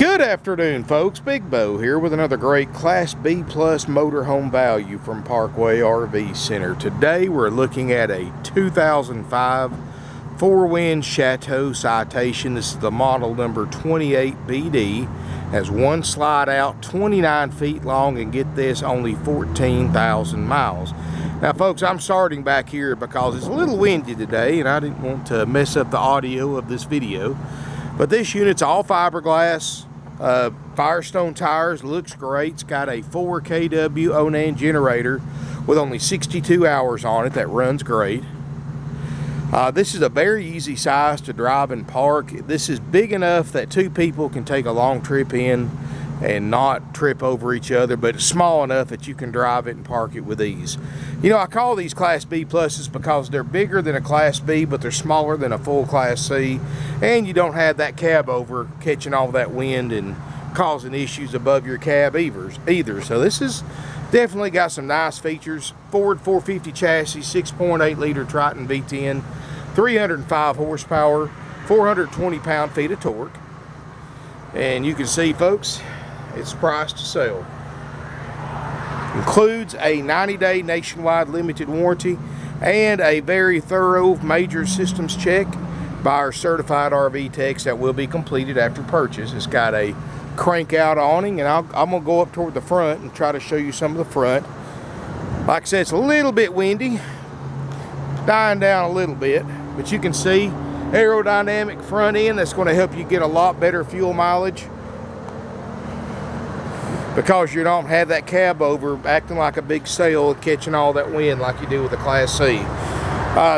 Good afternoon, folks. Big Bo here with another great Class B Plus motorhome value from Parkway RV Center. Today we're looking at a 2005 Four Winds Chateau Citation. This is the model number 28BD. Has one slide out, 29 feet long, and get this, only 14,000 miles. Now folks, I'm starting back here because it's a little windy today and I didn't want to mess up the audio of this video. But this unit's all fiberglass, Firestone tires, looks great. It's got a 4 kW Onan generator with only 62 hours on it. That runs great. This is a very easy size to drive and park. This is big enough that two people can take a long trip in and not trip over each other, but it's small enough that you can drive it and park it with ease. You know, I call these Class B Pluses because they're bigger than a Class B, but they're smaller than a full Class C, and you don't have that cab over catching all that wind and causing issues above your cab either. So this is definitely got some nice features. Ford 450 chassis, 6.8 liter Triton V-10, 305 horsepower, 420 pound-feet of torque. And you can see, folks, it's priced to sell. Includes a 90-day nationwide limited warranty and a very thorough major systems check by our certified RV techs that will be completed after purchase. It's got a crank out awning, and I'm going to go up toward the front and try to show you some of the front. Like I said, it's a little bit windy, dying down a little bit, but you can see aerodynamic front end. That's going to help you get a lot better fuel mileage because you don't have that cab over acting like a big sail catching all that wind like you do with a Class C.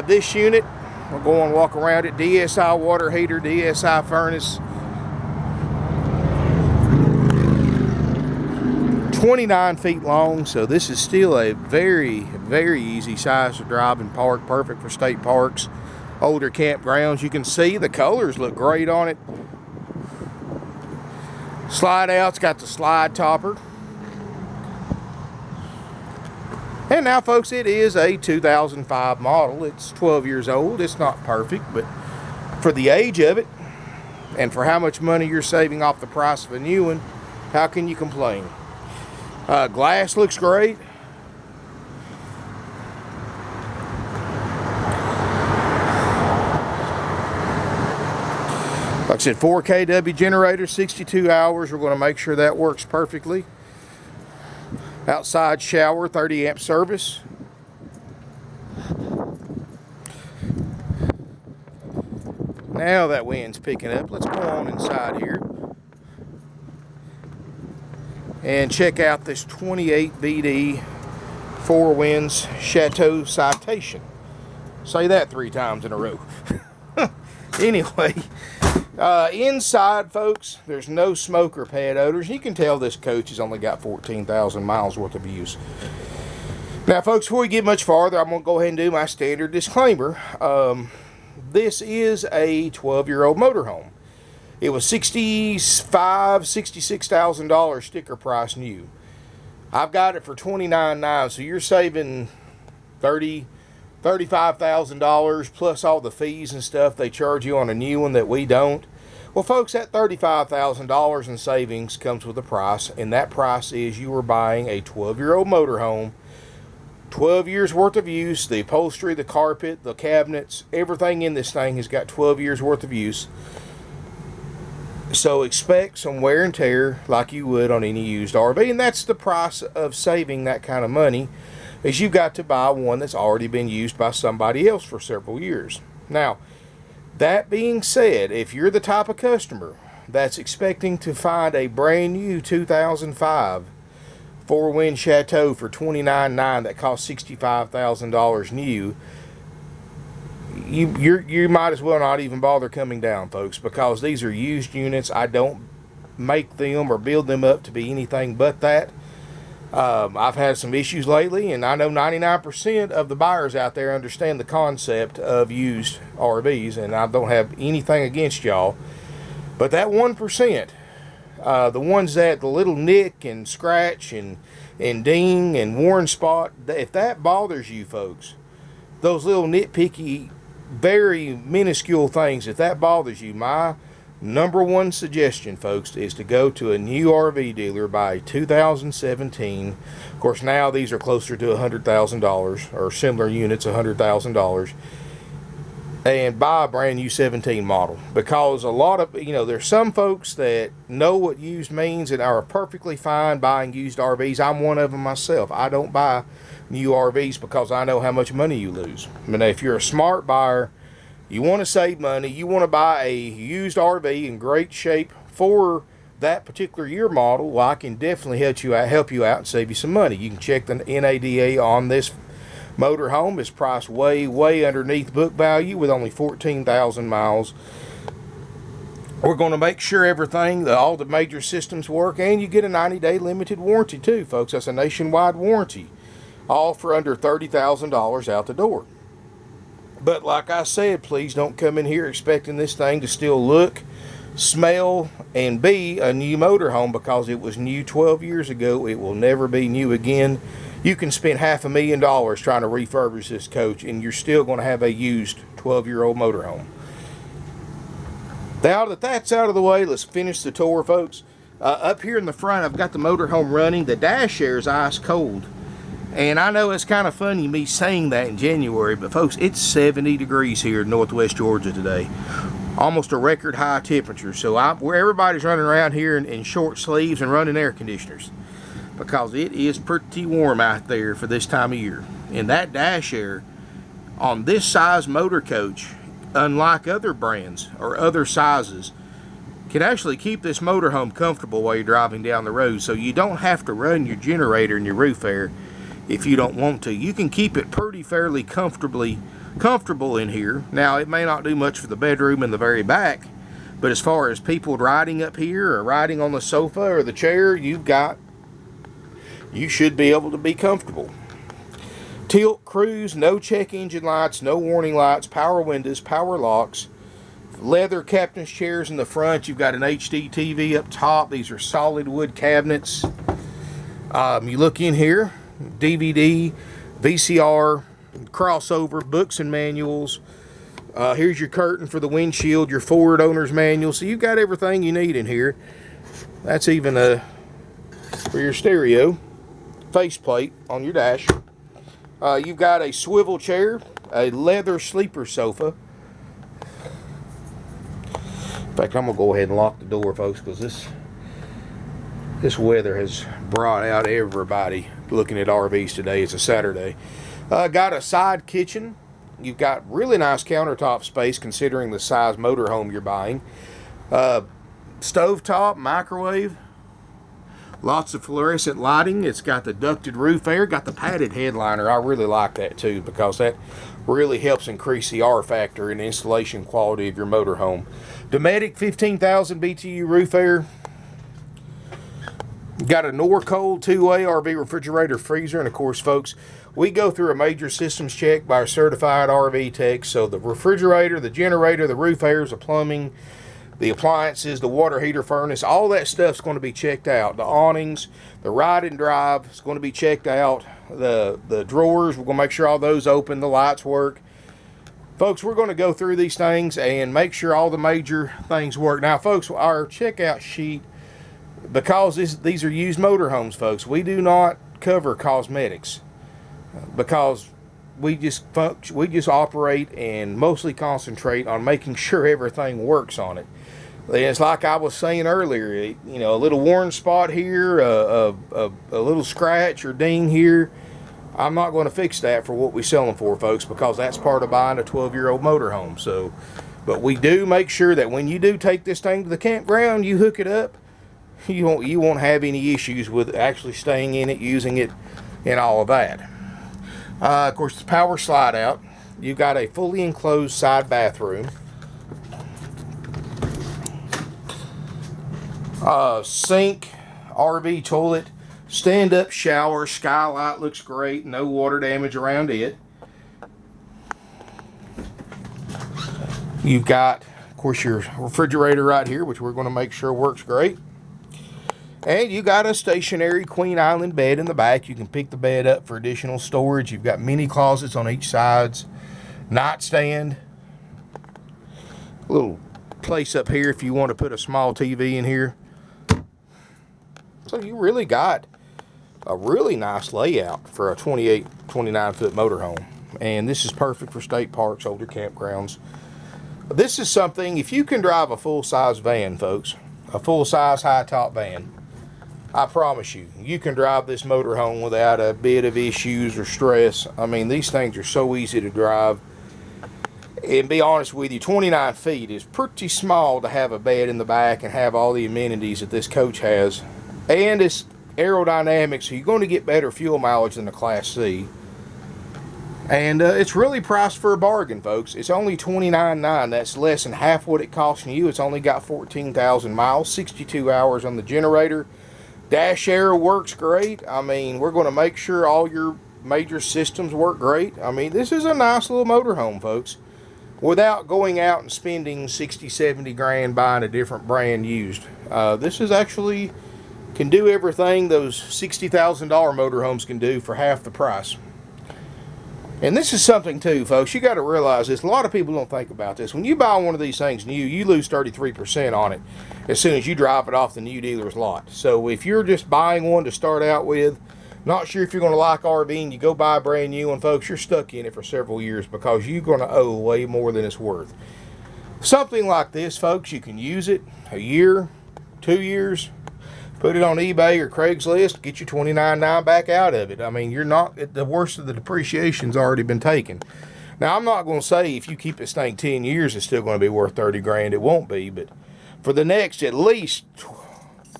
This unit, we'll go and walk around it. DSI water heater, DSI furnace, 29 feet long, so this is still a very easy size to drive and park, perfect for state parks, older campgrounds. You can see the colors look great on it. Slide out's got the slide topper. And now folks, it is a 2005 model. It's 12 years old. It's not perfect, but for the age of it and for how much money you're saving off the price of a new one, how can you complain? Glass looks great. Like I said, 4 kW generator, 62 hours. We're going to make sure that works perfectly. Outside shower, 30 amp service. Now that wind's picking up. Let's go on inside here and check out this 28BD Four Winds Chateau Citation. Say that 3 times in a row. Anyway, inside, folks, there's no smoke or pad odors. You can tell this coach has only got 14,000 miles worth of use. Now, folks, before we get much farther, I'm going to go ahead and do my standard disclaimer. This is a 12-year-old motorhome. It was $66,000 sticker price new. I've got it for $29,900, so you're saving $35,000 plus all the fees and stuff they charge you on a new one that we don't. Well, folks, that $35,000 in savings comes with a price, and that price is you are buying a 12-year-old motorhome, 12 years worth of use. The upholstery, the carpet, the cabinets, everything in this thing has got 12 years worth of use. So expect some wear and tear like you would on any used RV, and that's the price of saving that kind of money, is you've got to buy one that's already been used by somebody else for several years. Now, that being said, if you're the type of customer that's expecting to find a brand new 2005 Four Winds Chateau for $29,900 that costs $65,000 new, you might as well not even bother coming down, folks, because these are used units. I don't make them or build them up to be anything but that. I've had some issues lately, and I know 99% of the buyers out there understand the concept of used RVs, and I don't have anything against y'all. But that 1%, the ones that the little nick and scratch and ding and worn spot, if that bothers you, folks, those little nitpicky, very minuscule things, if that bothers you, my Number one suggestion, folks, is to go to a new RV dealer, buy 2017. Of course, now these are closer to $100,000, or similar units, $100,000, and buy a brand new 17 model. Because a lot of, there's some folks that know what used means and are perfectly fine buying used RVs. I'm one of them myself. I don't buy new RVs because I know how much money you lose. I mean, if you're a smart buyer, you want to save money, you want to buy a used RV in great shape for that particular year model, well, I can definitely help you out and save you some money. You can check the NADA on this motorhome. It's priced way underneath book value with only 14,000 miles. We're going to make sure all the major systems work, and you get a 90-day limited warranty too, folks. That's a nationwide warranty, all for under $30,000 out the door. But like I said, please don't come in here expecting this thing to still look, smell, and be a new motorhome, because it was new 12 years ago. It will never be new again. You can spend $500,000 trying to refurbish this coach, and you're still going to have a used 12-year-old motorhome. Now that that's out of the way, let's finish the tour, folks. Up here in the front, I've got the motorhome running. The dash air is ice cold. And I know it's kind of funny me saying that in January, but folks, it's 70 degrees here in Northwest Georgia today. Almost a record high temperature. So where everybody's running around here in short sleeves and running air conditioners, because it is pretty warm out there for this time of year. And that dash air on this size motor coach, unlike other brands or other sizes, can actually keep this motorhome comfortable while you're driving down the road. So you don't have to run your generator and your roof air if you don't want to. You can keep it fairly comfortable in here. Now, it may not do much for the bedroom in the very back, but as far as people riding up here or riding on the sofa or the chair, you should be able to be comfortable. Tilt, cruise, no check engine lights, no warning lights, power windows, power locks, leather captain's chairs in the front. You've got an HD TV up top. These are solid wood cabinets. You look in here, DVD, VCR, crossover, books and manuals. Here's your curtain for the windshield, your forward owner's manual. So you've got everything you need in here. That's even for your stereo faceplate on your dash. You've got a swivel chair, a leather sleeper sofa. In fact, I'm gonna go ahead and lock the door, folks, because this weather has brought out everybody looking at RVs today. It's a Saturday. Got a side kitchen. You've got really nice countertop space considering the size motorhome you're buying. Stovetop, microwave, lots of fluorescent lighting. It's got the ducted roof air, got the padded headliner. I really like that too, because that really helps increase the R factor and installation quality of your motorhome. Dometic 15,000 BTU roof air. Got a Norcold 2-way RV refrigerator freezer. And of course, folks, we go through a major systems check by our certified RV techs. So the refrigerator, the generator, the roof airs, the plumbing, the appliances, the water heater furnace, all that stuff's going to be checked out. The awnings, the ride and drive is going to be checked out. The drawers, we're going to make sure all those open, the lights work. Folks, we're going to go through these things and make sure all the major things work. Now, folks, our checkout sheet, because these are used motorhomes, folks, we do not cover cosmetics, because we just operate and mostly concentrate on making sure everything works on it. It's like I was saying earlier, a little worn spot here, a little scratch or ding here, I'm not going to fix that for what we sell them for, folks, because that's part of buying a 12-year-old motorhome. So, but we do make sure that when you do take this thing to the campground, you hook it up, you won't have any issues with actually staying in it, using it, and all of that. Of course, the power slide out. You've got a fully enclosed side bathroom. Sink, RV toilet, stand-up shower, skylight looks great, no water damage around it. You've got, of course, your refrigerator right here, which we're going to make sure works great. And you got a stationary Queen Island bed in the back. You can pick the bed up for additional storage. You've got mini closets on each side, nightstand, little place up here if you want to put a small TV in here. So you really got a really nice layout for a 28, 29 foot motorhome. And this is perfect for state parks, older campgrounds. This is something, if you can drive a full-size van, folks, a full-size high-top van, I promise you, you can drive this motorhome without a bit of issues or stress. I mean, these things are so easy to drive. And be honest with you, 29 feet is pretty small to have a bed in the back and have all the amenities that this coach has. And it's aerodynamic, so you're going to get better fuel mileage than the Class C. And it's really priced for a bargain, folks. It's only $29,900. That's less than half what it costs you. It's only got 14,000 miles, 62 hours on the generator. Dash air works great. I mean, we're going to make sure all your major systems work great. I mean, this is a nice little motorhome, folks, without going out and spending 60, 70 grand buying a different brand used. This is actually can do everything those $60,000 motorhomes can do for half the price. And this is something too, folks, you got to realize this. A lot of people don't think about this. When you buy one of these things new, you lose 33% on it as soon as you drive it off the new dealer's lot. So if you're just buying one to start out with, not sure if you're going to like RVing, you go buy a brand new one, folks, you're stuck in it for several years because you're going to owe way more than it's worth. Something like this, folks, you can use it a year, 2 years, put it on eBay or Craigslist, get your $29,900 back out of it. I mean, you're not, the worst of the depreciation's already been taken. Now, I'm not going to say if you keep this thing 10 years, it's still going to be worth 30 grand. It won't be, but for the next at least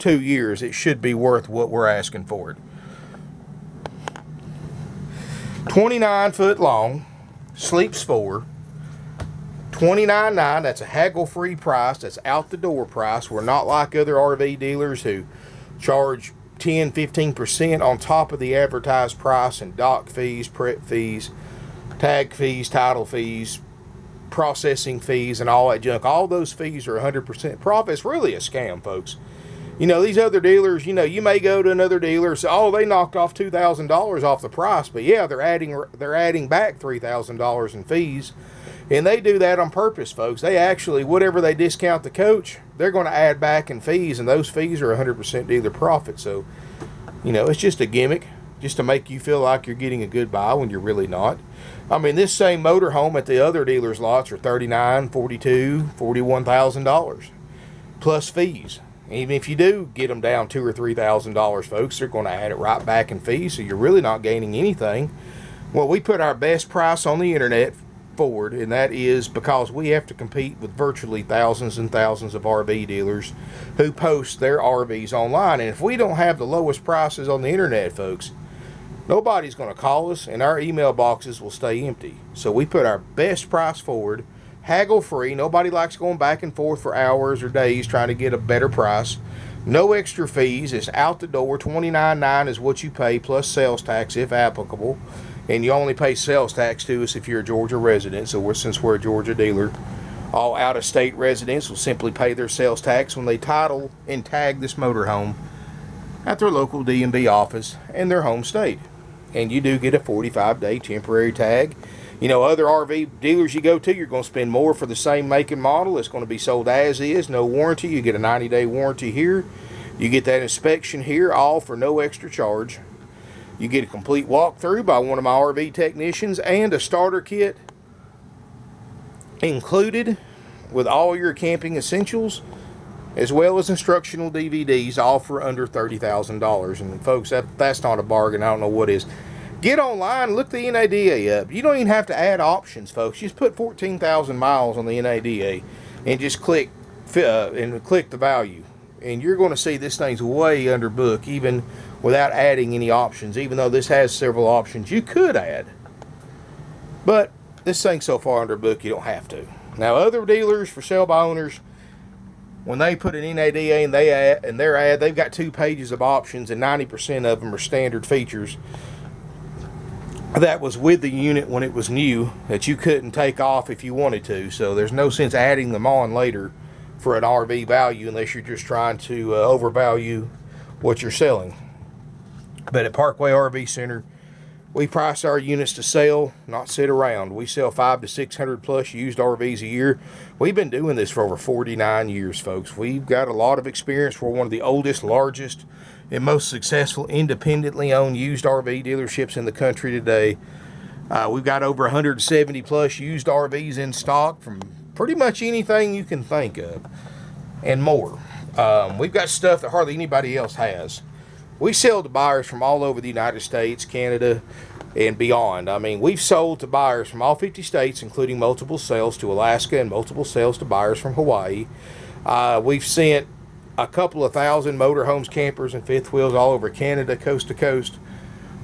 2 years, it should be worth what we're asking for it. 29 foot long, sleeps 4, $29,900. That's a haggle-free price. That's out the door price. We're not like other RV dealers who charge 10, 15% on top of the advertised price and dock fees, prep fees, tag fees, title fees, processing fees, and all that junk. All those fees are 100% profit. It's really a scam, folks. You know, these other dealers, you know, you may go to another dealer and say, oh, they knocked off $2,000 off the price. But yeah, they're adding back $3,000 in fees. And they do that on purpose, folks. They actually, whatever they discount the coach, they're going to add back in fees, and those fees are 100% dealer profit. So, you know, it's just a gimmick, just to make you feel like you're getting a good buy when you're really not. I mean, this same motorhome at the other dealers' lots are $39,000, $42,000, $41,000 plus fees. Even if you do get them down $2,000 or $3,000, folks, they're going to add it right back in fees, so you're really not gaining anything. Well, we put our best price on the internet forward, and that is because we have to compete with virtually thousands and thousands of RV dealers who post their RVs online. And if we don't have the lowest prices on the internet, folks, nobody's going to call us, and our email boxes will stay empty. So we put our best price forward, haggle free. Nobody likes going back and forth for hours or days trying to get a better price. No extra fees. It's out the door. $29,900 is what you pay plus sales tax if applicable. And you only pay sales tax to us if you're a Georgia resident. So since we're a Georgia dealer, all out-of-state residents will simply pay their sales tax when they title and tag this motorhome at their local DMV office in their home state. And you do get a 45-day temporary tag. You know, other RV dealers you go to, you're going to spend more for the same make and model. It's going to be sold as is, no warranty. You get a 90-day warranty here. You get that inspection here, all for no extra charge. You get a complete walkthrough by one of my RV technicians and a starter kit included with all your camping essentials, as well as instructional DVDs, all for under $30,000. And folks, that's not a bargain. I don't know what is. Get online, look the NADA up. You don't even have to add options, folks. Just put 14,000 miles on the NADA and just click the value. And you're going to see this thing's way under book, even without adding any options, even though this has several options you could add. But this thing's so far under book, you don't have to. Now, other dealers for sale by owners, when they put an NADA in their ad, they've got 2 pages of options, and 90% of them are standard features that was with the unit when it was new that you couldn't take off if you wanted to. So there's no sense adding them on later for an RV value unless you're just trying to overvalue what you're selling. But at Parkway RV Center, We price our units to sell, not sit around. We sell 500 to 600 plus used RVs a year. We've been doing this for over 49 years, folks. We've got a lot of experience. We're one of the oldest, largest, and most successful independently owned used RV dealerships in the country today. We've got over 170 plus used RVs in stock from pretty much anything you can think of and more. We've got stuff that hardly anybody else has. We sell to buyers from all over the United States, Canada, and beyond. I mean, we've sold to buyers from all 50 states, including multiple sales to Alaska and multiple sales to buyers from Hawaii. We've sent a couple of thousand motorhomes, campers, and fifth wheels all over Canada, coast to coast.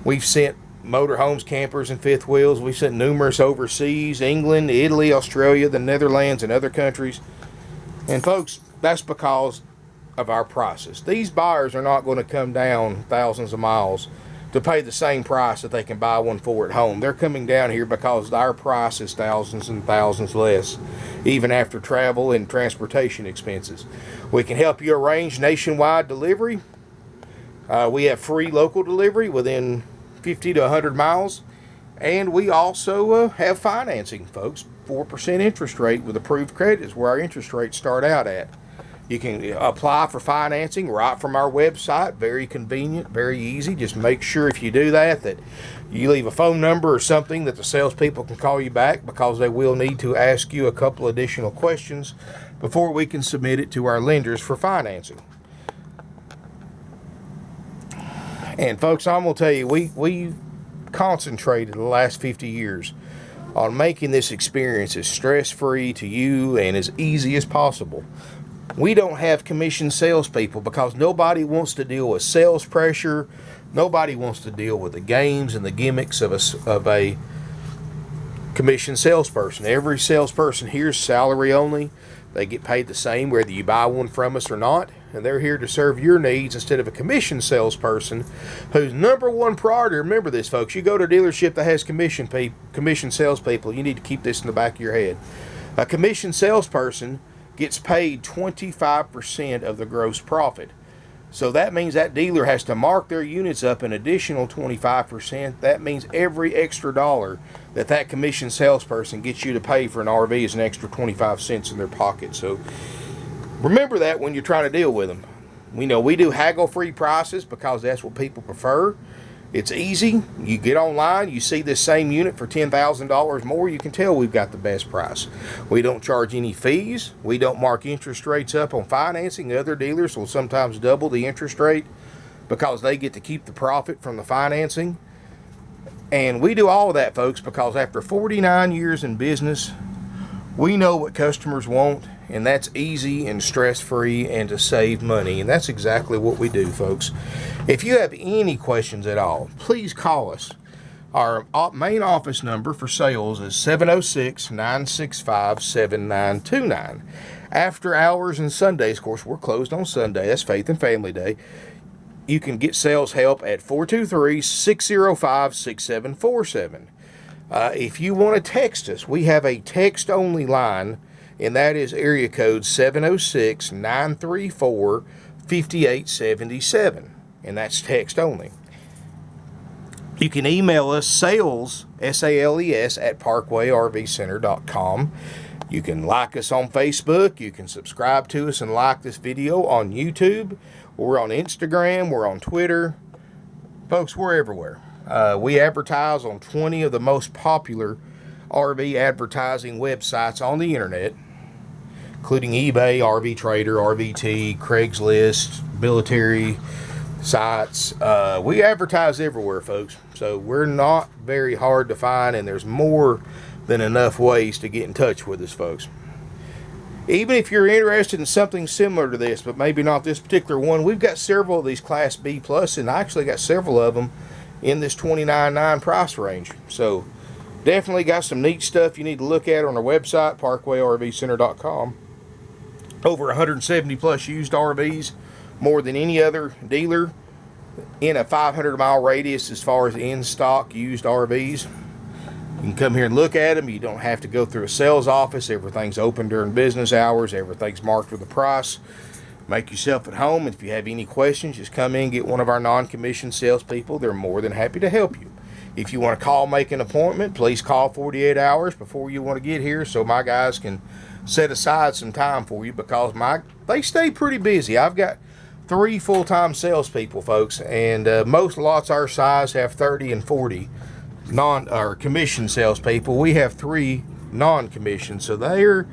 We've sent motorhomes, campers, and fifth wheels. We've sent numerous overseas, England, Italy, Australia, the Netherlands, and other countries. And folks, that's because of our prices. These buyers are not going to come down thousands of miles to pay the same price that they can buy one for at home. They're coming down here because our price is thousands and thousands less, even after travel and transportation expenses. We can help you arrange nationwide delivery. We have free local delivery within 50 to 100 miles. And we also have financing, folks. 4% interest rate with approved credit is where our interest rates start out at. You can apply for financing right from our website. Very convenient, very easy. Just make sure if you do that you leave a phone number or something that the salespeople can call you back, because they will need to ask you a couple additional questions before we can submit it to our lenders for financing. And folks, I'm going to tell you, we've concentrated the last 50 years on making this experience as stress-free to you and as easy as possible. We don't have commission salespeople because nobody wants to deal with sales pressure. Nobody wants to deal with the games and the gimmicks of a commission salesperson. Every salesperson here is salary only. They get paid the same whether you buy one from us or not. And they're here to serve your needs instead of a commission salesperson whose number one priority, remember this, folks, you go to a dealership that has commission salespeople, you need to keep this in the back of your head. A commission salesperson gets paid 25% of the gross profit. So that means that dealer has to mark their units up an additional 25%. That means every extra dollar that commission salesperson gets you to pay for an RV is an extra 25 cents in their pocket. So remember that when you're trying to deal with them. We know we do haggle-free prices because that's what people prefer. It's easy. You get online, you see this same unit for $10,000 more, you can tell we've got the best price. We don't charge any fees. We don't mark interest rates up on financing. Other dealers will sometimes double the interest rate because they get to keep the profit from the financing. And we do all of that, folks, because after 49 years in business, we know what customers want, and that's easy and stress-free and to save money. And that's exactly what we do, folks. If you have any questions at all, please call us. Our main office number for sales is 706-965-7929. After hours and Sundays, of course, we're closed on Sunday. That's Faith and Family Day. You can get sales help at 423-605-6747. If you want to text us, we have a text-only line, and that is area code 706-934-5877, and that's text only. You can email us sales, S-A-L-E-S, at parkway-rv-center.com. You can like us on Facebook. You can subscribe to us and like this video on YouTube. We're on Instagram. We're on Twitter. Folks, we're everywhere. We advertise on 20 of the most popular RV advertising websites on the internet, including eBay, RV Trader, RVT, Craigslist, military sites. We advertise everywhere, folks. So we're not very hard to find, and there's more than enough ways to get in touch with us, folks. Even if you're interested in something similar to this, but maybe not this particular one, we've got several of these Class B Plus, and I actually got several of them in this $29.9 price range. So definitely got some neat stuff you need to look at on our website, parkway-rv-center.com. Over 170 plus used RVs, more than any other dealer in a 500-mile radius as far as in-stock used RVs. You can come here and look at them. You don't have to go through a sales office. Everything's open during business hours. Everything's marked with a price. Make yourself at home. And if you have any questions, just come in and get one of our non-commissioned salespeople. They're more than happy to help you. If you want to call, make an appointment, please call 48 hours before you want to get here so my guys can set aside some time for you, because they stay pretty busy. I've got 3 full-time salespeople, folks, and most lots our size have 30 and 40 commission salespeople. We have 3 non-commissioned, so their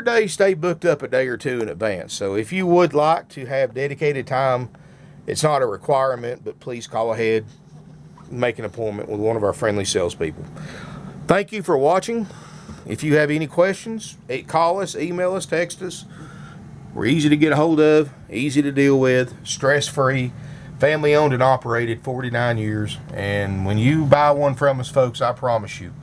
days stay booked up a day or 2 in advance. So if you would like to have dedicated time, it's not a requirement, but please call ahead, make an appointment with one of our friendly salespeople. Thank you for watching. If you have any questions, call us, email us, text us. We're easy to get a hold of, easy to deal with, stress-free, family owned and operated, 49 years. And when you buy one from us, folks, I promise you,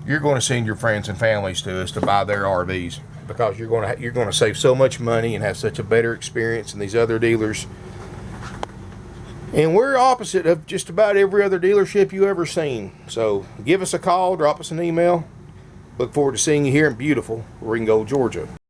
you're going to send your friends and families to us to buy their RVs, because you're going to save so much money and have such a better experience than these other dealers. And we're opposite of just about every other dealership you ever seen. So give us a call, drop us an email. Look forward to seeing you here in beautiful Ringgold, Georgia.